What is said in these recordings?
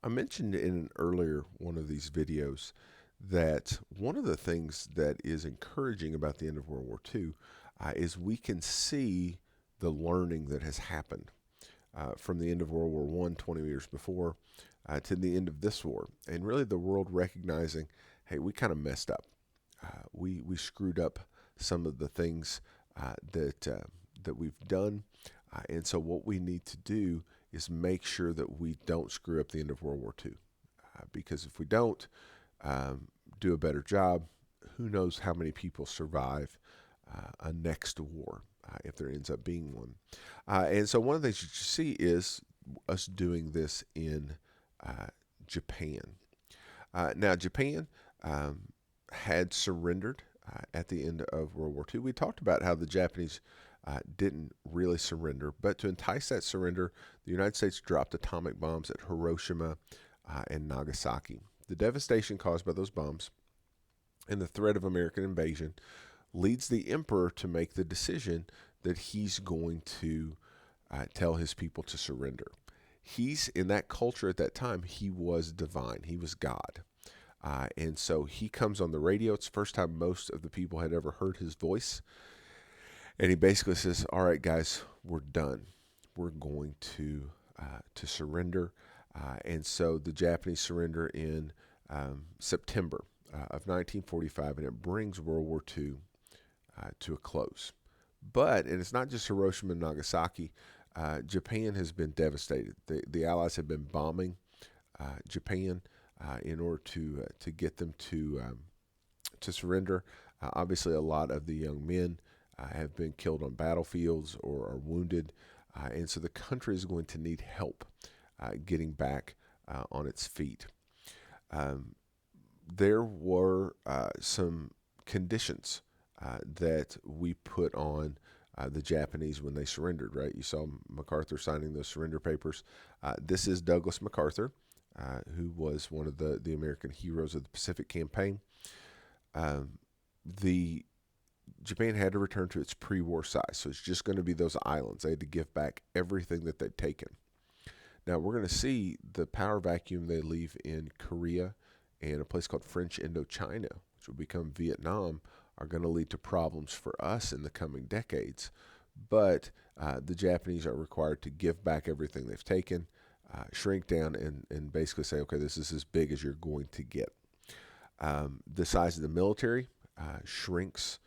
I mentioned in an earlier one of these videos that one of the things that is encouraging about the end of World War II is we can see the learning that has happened from the end of World War I, 20 years before, to the end of this war. And really the world recognizing, hey, we kind of messed up. We screwed up some of the things that we've done. And so what we need to do is make sure that we don't screw up the end of World War II. Because if we don't um, do a better job, who knows how many people survive a next war if there ends up being one. And so one of the things that you see is us doing this in uh, Japan. Now, Japan um, had surrendered at the end of World War II. We talked about how the Japanese didn't really surrender, but to entice that surrender, the United States dropped atomic bombs at Hiroshima and Nagasaki. The devastation caused by those bombs and the threat of American invasion leads the emperor to make the decision that he's going to tell his people to surrender. He's in that culture at that time, he was divine, he was God. And so he comes on the radio. It's the first time most of the people had ever heard his voice. And he basically says, "All right, guys, we're done. We're going to surrender." And so the Japanese surrender in September of 1945, and it brings World War II to a close. But, and it's not just Hiroshima and Nagasaki, Japan has been devastated. The Allies have been bombing Japan in order to get them to surrender. Obviously, a lot of the young men have been killed on battlefields or are wounded, and so the country is going to need help getting back on its feet. Um, there were some conditions that we put on the Japanese when they surrendered, right? You saw MacArthur signing those surrender papers. This is Douglas MacArthur, who was one of the American heroes of the Pacific Campaign. Um, the Japan had to return to its pre-war size, so it's just going to be those islands. They had to give back everything that they'd taken. Now we're going to see the power vacuum they leave in Korea and a place called French Indochina, which will become Vietnam, are going to lead to problems for us in the coming decades. But the Japanese are required to give back everything they've taken, shrink down, and basically say, okay, this is as big as you're going to get. The size of the military shrinks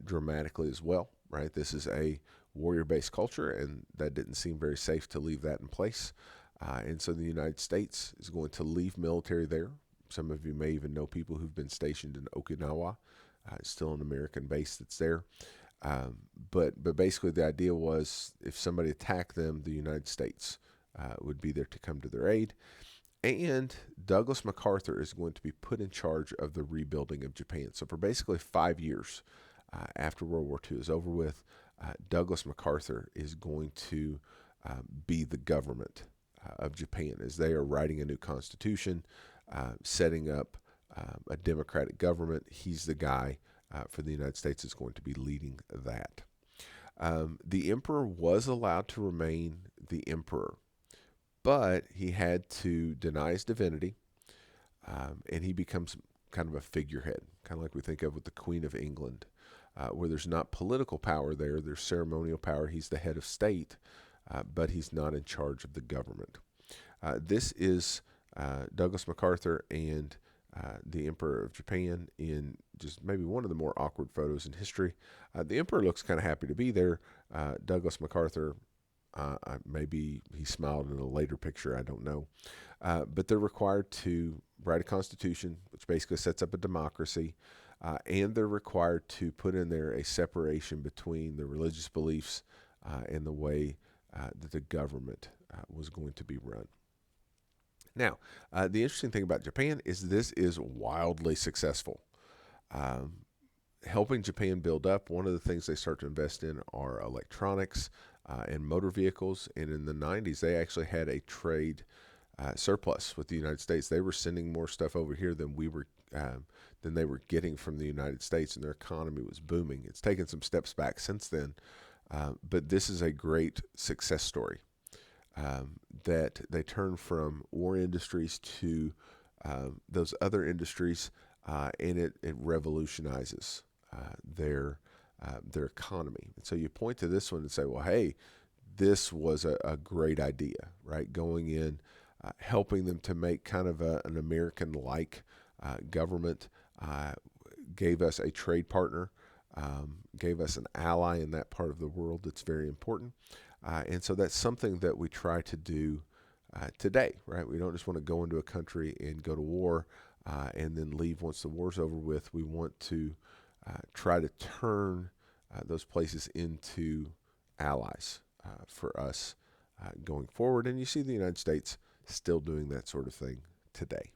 dramatically as well, right? This is a warrior based culture, and that didn't seem very safe to leave that in place. And so the United States is going to leave military there. Some of you may even know people who've been stationed in Okinawa. It's still an American base that's there. But basically, the idea was if somebody attacked them, the United States would be there to come to their aid. And Douglas MacArthur is going to be put in charge of the rebuilding of Japan. So for basically 5 years after World War II is over with, Douglas MacArthur is going to be the government of Japan as they are writing a new constitution, setting up a democratic government. He's the guy for the United States that's going to be leading that. The emperor was allowed to remain the emperor, but he had to deny his divinity, and he becomes kind of a figurehead, kind of like we think of with the Queen of England, where there's not political power there, there's ceremonial power. He's the head of state, but he's not in charge of the government. This is Douglas MacArthur and the Emperor of Japan in just maybe one of the more awkward photos in history. The Emperor looks kind of happy to be there. Douglas MacArthur, maybe he smiled in a later picture, I don't know. But they're required to write a constitution, which basically sets up a democracy, and they're required to put in there a separation between the religious beliefs and the way that the government was going to be run. Now, the interesting thing about Japan is this is wildly successful. Um, Helping Japan build up, one of the things they start to invest in are electronics and motor vehicles. And in the 90s, they actually had a trade surplus with the United States. They were sending more stuff over here than they were getting from the United States, and their economy was booming. It's taken some steps back since then, but this is a great success story. that they turn from war industries to those other industries, and it revolutionizes their economy. And so you point to this one and say, well, hey, this was a great idea, right? Going in, helping them to make kind of an American-like government, uh, gave us a trade partner, gave us an ally in that part of the world that's very important. And so that's something that we try to do today, right? We don't just want to go into a country and go to war and then leave once the war's over with. We want to try to turn those places into allies for us going forward. And you see the United States still doing that sort of thing today.